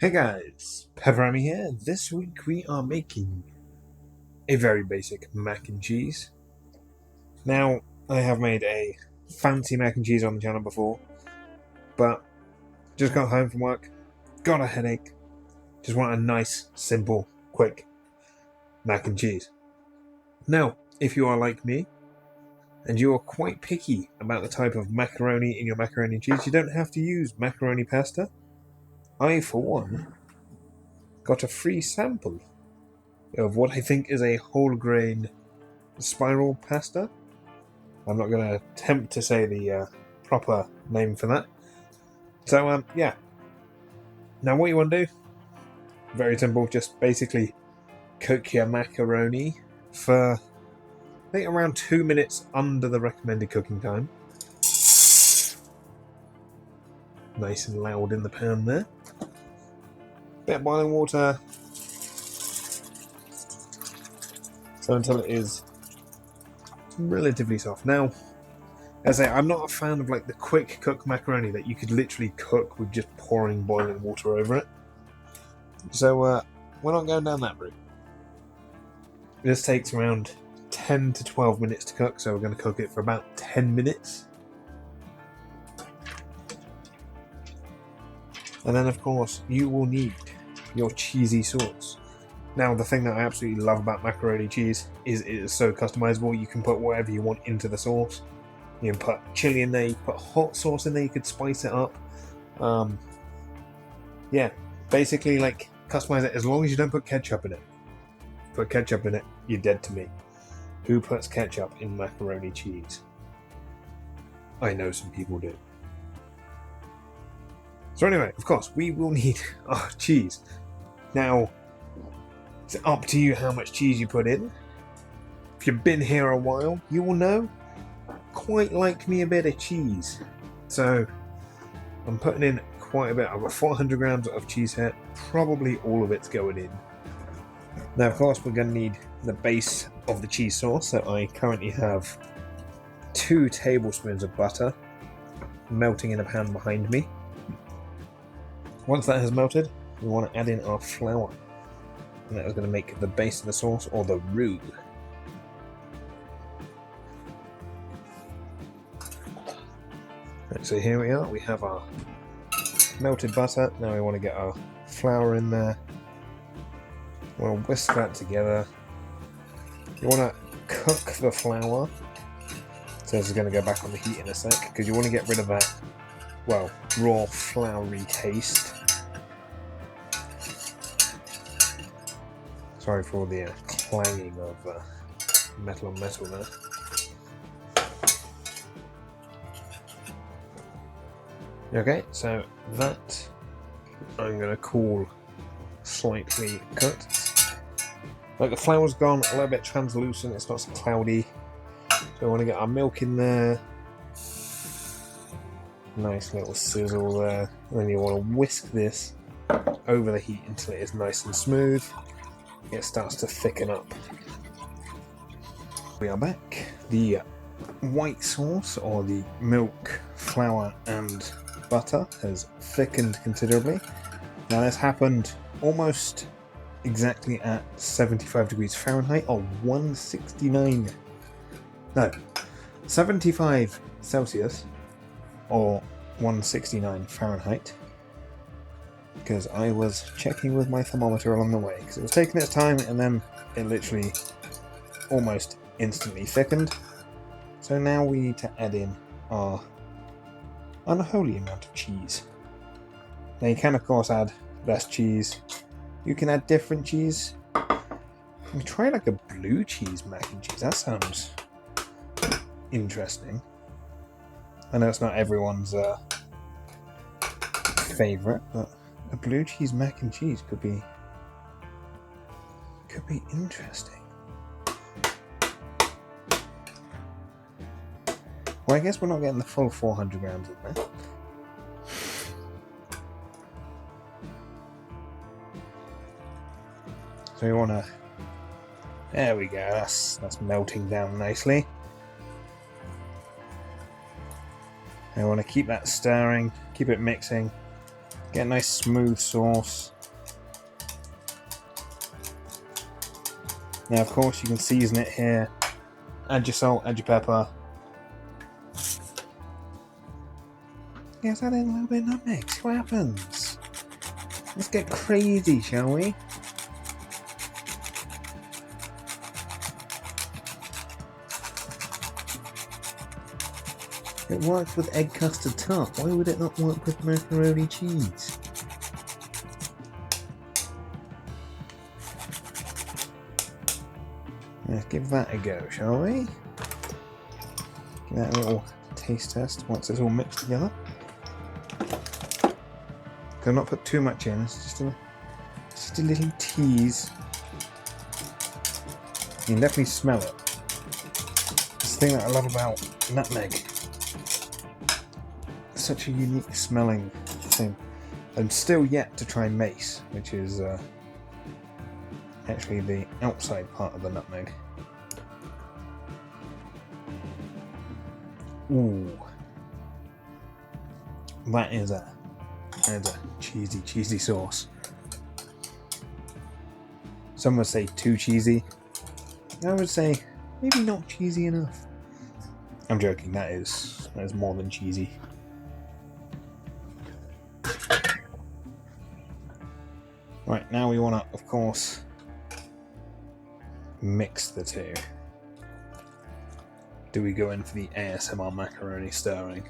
Hey guys, PepperAmmy here. This week we are making a very basic mac and cheese. Now, I have made a fancy mac and cheese on the channel before, but just got home from work, got a headache, just want a nice, simple, quick mac and cheese. Now, if you are like me, and you are quite picky about the type of macaroni in your macaroni and cheese, you don't have to use macaroni pasta. I, for one, got a free sample of what I think is a whole grain spiral pasta. I'm not going to attempt to say the proper name for that. So, yeah. Now, what you want to do, very simple, just basically cook your macaroni for, I think, around 2 minutes under the recommended cooking time. Nice and loud in the pan there. Bit of boiling water. So until it is relatively soft. Now, as I say, I'm not a fan of like the quick cook macaroni that you could literally cook with just pouring boiling water over it. So we're not going down that route. This takes around 10 to 12 minutes to cook, so we're going to cook it for about 10 minutes. And then, of course, you will need your cheesy sauce. Now, the thing that I absolutely love about macaroni cheese is it is so customizable. You can put whatever you want into the sauce. You can put chili in there, you can put hot sauce in there, you could spice it up. Yeah, basically, like, customize it as long as you don't put ketchup in it. Put ketchup in it, you're dead to me. Who puts ketchup in macaroni cheese? I know some people do. So anyway, of course, we will need our cheese. Now, it's up to you how much cheese you put in. If you've been here a while, you will know quite like me a bit of cheese. So, I'm putting in quite a bit. I've got 400 grams of cheese here. Probably all of it's going in. Now, of course, we're going to need the base of the cheese sauce. So I currently have 2 tablespoons of butter melting in a pan behind me. Once that has melted, we want to add in our flour. And that is going to make the base of the sauce, or the roux. Right, so here we are, we have our melted butter. Now we want to get our flour in there. We'll whisk that together. You want to cook the flour. So this is going to go back on the heat in a sec, because you want to get rid of that, well, raw floury taste. Sorry for all the clanging of metal on metal there. Okay, so that I'm going to call slightly cooked. Like, the flour's gone a little bit translucent, it's not so cloudy. So we want to get our milk in there. Nice little sizzle there. And then you want to whisk this over the heat until it is nice and smooth. It starts to thicken up. We are back. The white sauce, or the milk, flour and butter, has thickened considerably. Now this happened almost exactly at 75 degrees Fahrenheit, or 75 Celsius, or 169 Fahrenheit. Because I was checking with my thermometer along the way, because it was taking its time, and then it literally almost instantly thickened. So now we need to add in our unholy amount of cheese. Now you can of course add less cheese. You can add different cheese. We try like a blue cheese mac and cheese. That sounds interesting. I know it's not everyone's favourite, but a blue cheese mac and cheese could be interesting. Well, I guess we're not getting the full 400 grams in there. So you want to... There we go, that's melting down nicely. And we want to keep that stirring, keep it mixing. Get a nice smooth sauce. Now, of course, you can season it here. Add your salt, add your pepper. Yes, add in a little bit of nutmeg. See what happens. Let's get crazy, shall we? It works with egg custard tart. Why would it not work with macaroni cheese? Let's give that a go, shall we? Give that a little taste test once it's all mixed together. Do not put too much in, it's just a little tease. You can definitely smell it. It's the thing that I love about nutmeg. It's such a unique smelling thing. I'm still yet to try mace, which is actually the outside part of the nutmeg. Ooh. That is a cheesy sauce. Some would say too cheesy. I would say maybe not cheesy enough. I'm joking, that is more than cheesy. Right, now we want to, of course, mix the two. Do we go in for the ASMR macaroni stirring?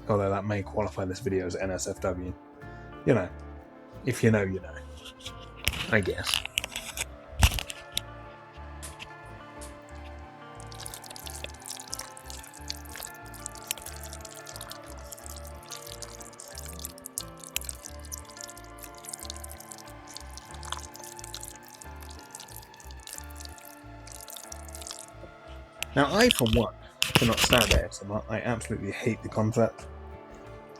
Although that may qualify this video as NSFW. You know, if you know, you know. I guess. Now, I, for one, cannot stand ASMR. I absolutely hate the concept.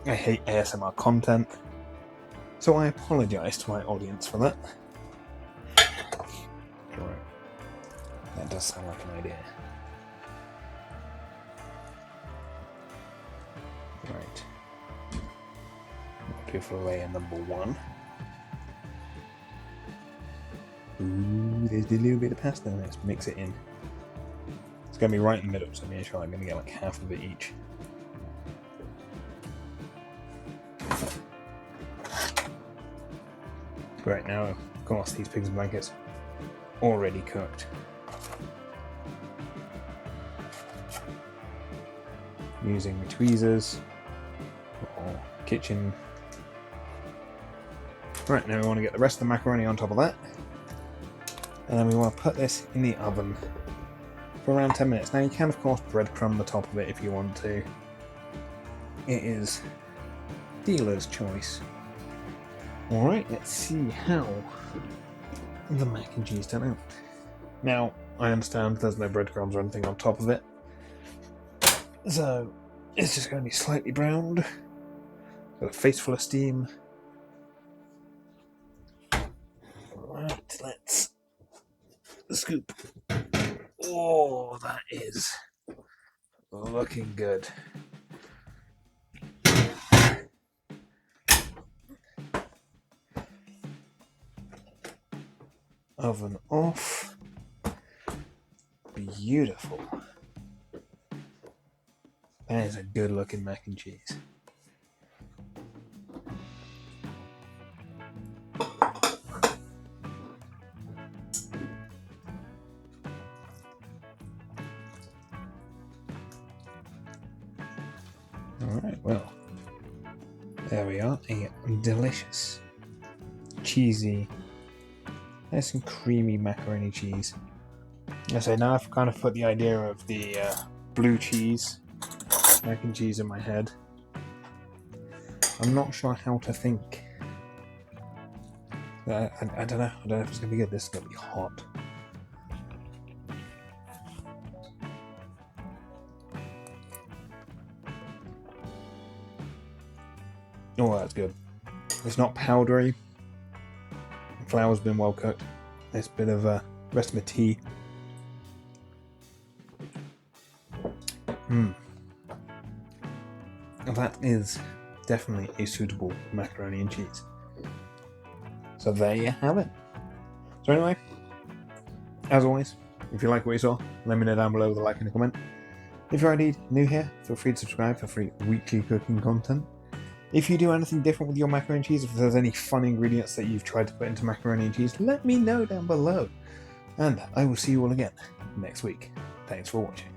I hate ASMR content. So I apologise to my audience for that. Right. That does sound like an idea. Right. Do for layer number 1. Ooh, there's a little bit of pasta. Let's mix it in. It's going to be right in the middle, so I'm going to get like half of it each. Right now, of course, these pigs and blankets already cooked. Using the tweezers or kitchen. Right, now we want to get the rest of the macaroni on top of that. And then we want to put this in the oven for around 10 minutes. Now you can of course breadcrumb the top of it if you want to. It is dealer's choice. Alright, let's see how the mac and cheese turn out. Now, I understand there's no breadcrumbs or anything on top of it. So, it's just going to be slightly browned. Got a face full of steam. Alright, let's scoop. Oh, that is looking good. Oven off. Beautiful. That is a good looking mac and cheese. Alright, well, there we are, a delicious, cheesy, nice and creamy macaroni cheese. So now I've kind of put the idea of the blue cheese mac and cheese in my head. I'm not sure how to think. I don't know. I don't know if it's going to be good. This is going to be hot. Oh, that's good. It's not powdery. The flour's been well cooked. Nice bit of rest of my tea. That is definitely a suitable macaroni and cheese. So there you have it. So anyway, as always, if you like what you saw, let me know down below with a like and a comment. If you're indeed new here, feel free to subscribe for free weekly cooking content. If you do anything different with your macaroni and cheese, if there's any fun ingredients that you've tried to put into macaroni and cheese, let me know down below. And I will see you all again next week. Thanks for watching.